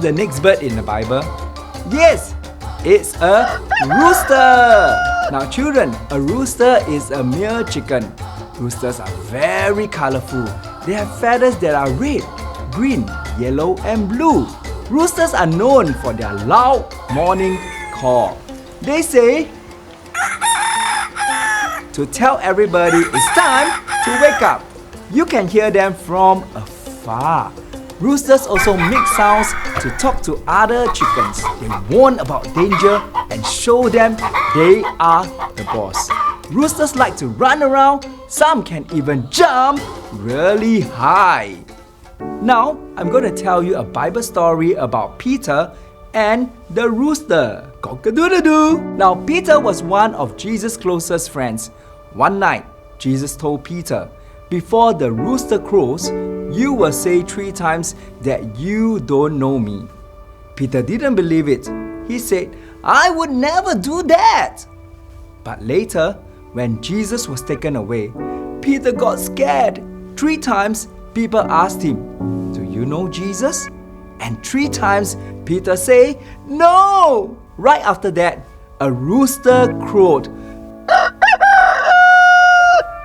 the next bird in the Bible? Yes, it's a rooster. Now children, a rooster is a male chicken. Roosters are very colorful. They have feathers that are red, green, yellow and blue. Roosters are known for their loud morning call. They say to tell everybody it's time to wake up. You can hear them from afar. Roosters also make sounds to talk to other chickens. They warn about danger and show them they are the boss. Roosters like to run around. Some can even jump really high. Now, I'm going to tell you a Bible story about Peter and the rooster. Cock-a-doodle-doo. Now, Peter was one of Jesus' closest friends. One night, Jesus told Peter, "Before the rooster crows, you will say 3 times that you don't know me." Peter didn't believe it. He said, "I would never do that." But later, when Jesus was taken away, Peter got scared. 3 times, people asked him, "Do you know Jesus?" And 3 times, Peter said, "No!" Right after that, a rooster crowed.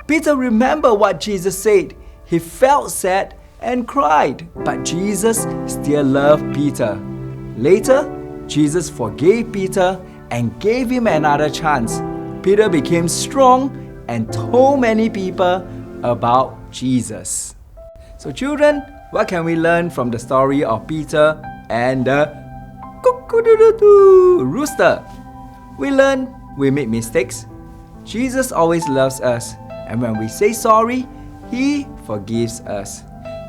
Peter remembered what Jesus said. He felt sad and cried, but Jesus still loved Peter. Later, Jesus forgave Peter and gave him another chance. Peter became strong and told many people about Jesus. So children, what can we learn from the story of Peter and the cock-a-doodle-doo rooster? We learn we make mistakes. Jesus always loves us, and when we say sorry, He forgives us.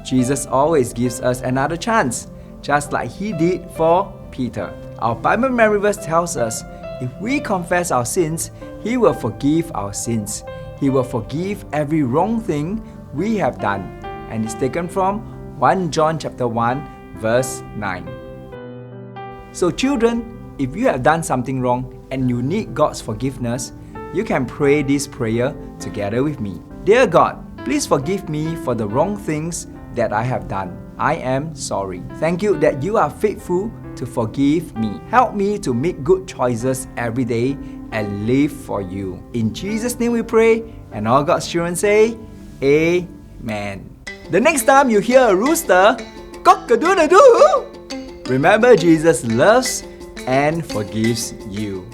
Jesus always gives us another chance, just like He did for Peter. Our Bible memory verse tells us, if we confess our sins, He will forgive our sins. He will forgive every wrong thing we have done. And it's taken from 1 John chapter 1 verse 9. So children, if you have done something wrong and you need God's forgiveness, you can pray this prayer together with me. Dear God, please forgive me for the wrong things that I have done. I am sorry. Thank you that you are faithful to forgive me. Help me to make good choices every day and live for you. In Jesus' name we pray, and all God's children say, Amen. The next time you hear a rooster, cock-a-doodle-doo, remember Jesus loves and forgives you.